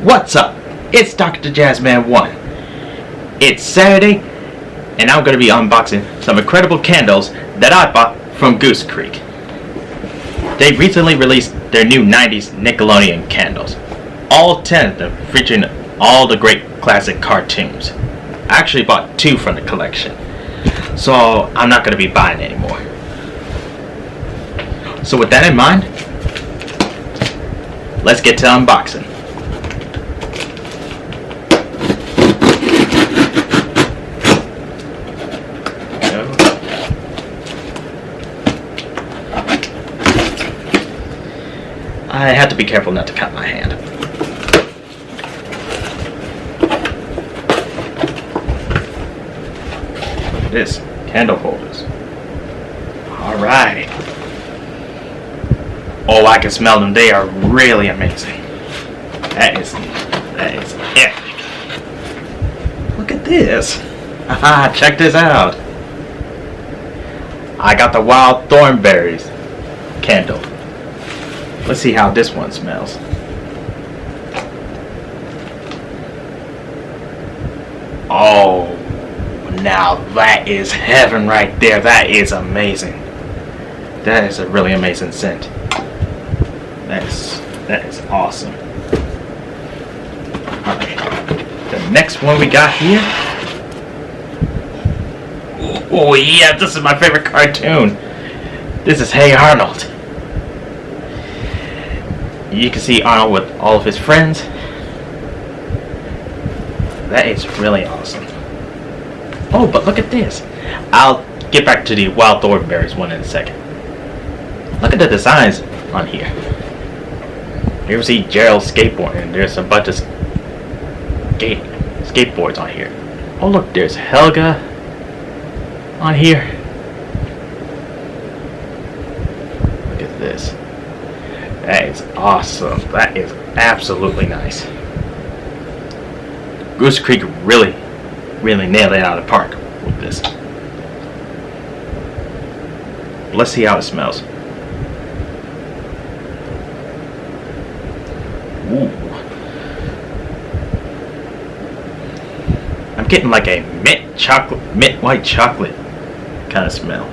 What's up? It's Dr. Jazzman1. It's Saturday, and I'm going to be unboxing some incredible candles that I bought from GooseCreek. They recently released their new 90s Nickelodeon candles. All 10 of them featuring all the great classic cartoons. I actually bought 2 from the collection, so I'm not going to be buying anymore. So with that in mind, let's get to unboxing. I had to be careful not to cut my hand. Look at this, candle holders. Alright. Oh, I can smell them. They are really amazing. That is epic. Look at this. Haha, check this out. I got the wild thornberries candle. Let's see how this one smells. Oh, now that is heaven right there. That is amazing. That is a really amazing scent. That is awesome. Alright. The next one we got here. Oh yeah, this is my favorite cartoon. This is Hey Arnold. You can see Arnold with all of his friends. That is really awesome. Oh, but look at this. I'll get back to the wild thornberries one in a second. Look at the designs on here. Here we see Gerald skateboarding, and there's a bunch of skateboards on here. Oh look, there's Helga on here. Look at this. That is awesome. That is absolutely nice. GooseCreek really nailed it out of the park with this. Let's see how it smells. Ooh. I'm getting like a mint white chocolate kind of smell.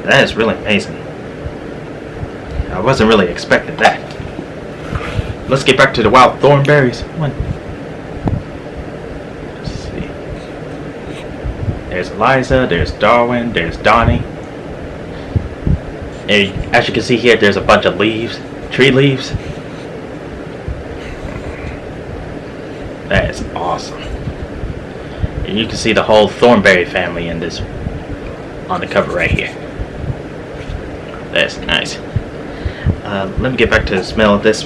That is really amazing. I wasn't really expecting that. Let's get back to the wild thornberries one. Let's see. There's Eliza, there's Darwin, there's Donnie. And as you can see here, there's a bunch of leaves, tree leaves. That is awesome. And you can see the whole thornberry family in this on the cover right here. That's nice. Let me get back to the smell of this.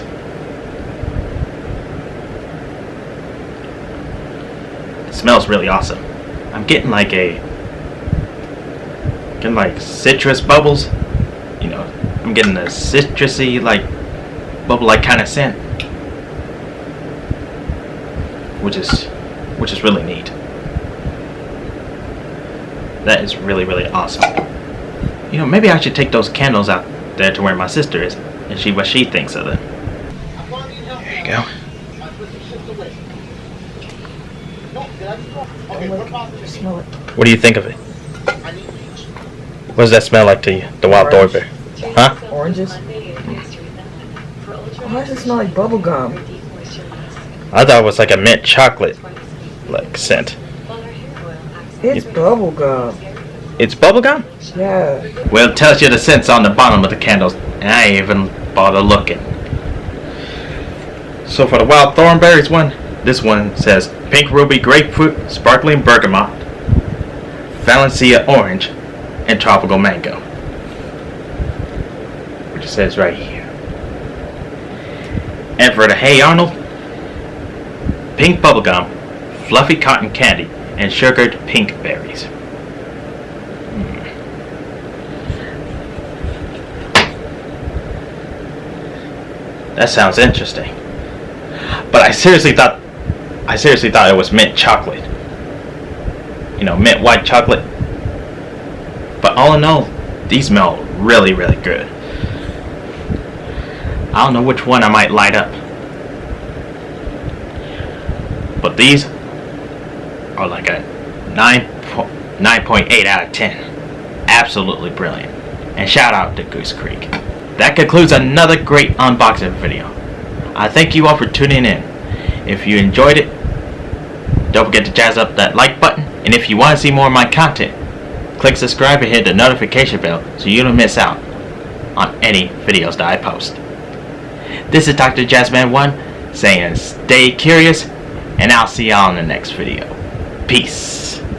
It smells really awesome. I'm getting like citrus bubbles. You know, I'm getting a citrusy like bubble like kind of scent, which is really neat. That is really awesome. You know, maybe I should take those candles out there to where my sister is and see what she thinks of them. There you go. Smell it. What do you think of it? What does that smell like to you? The wild thornberry? Huh? Oranges? Why does it smell like bubble gum? I thought it was like a mint chocolate like scent. It's bubble gum. It's bubblegum? Yeah. Well, it tells you the scents on the bottom of the candles, and I ain't even bother looking. So for the wild thornberries one, this one says pink ruby grapefruit, sparkling bergamot, Valencia orange, and tropical mango. Which it says right here. And for the Hey Arnold, pink bubblegum, fluffy cotton candy, and sugared pink berries. That sounds interesting. But I seriously thought it was mint chocolate. You know, mint white chocolate. But all in all, these smell really, really good. I don't know which one I might light up. But these are like a 9.8 out of 10. Absolutely brilliant. And shout out to GooseCreek. That concludes another great unboxing video. I thank you all for tuning in. If you enjoyed it, don't forget to jazz up that like button. And if you want to see more of my content, click subscribe and hit the notification bell so you don't miss out on any videos that I post. This is Dr. Jazzman1 saying stay curious, and I'll see y'all in the next video. Peace.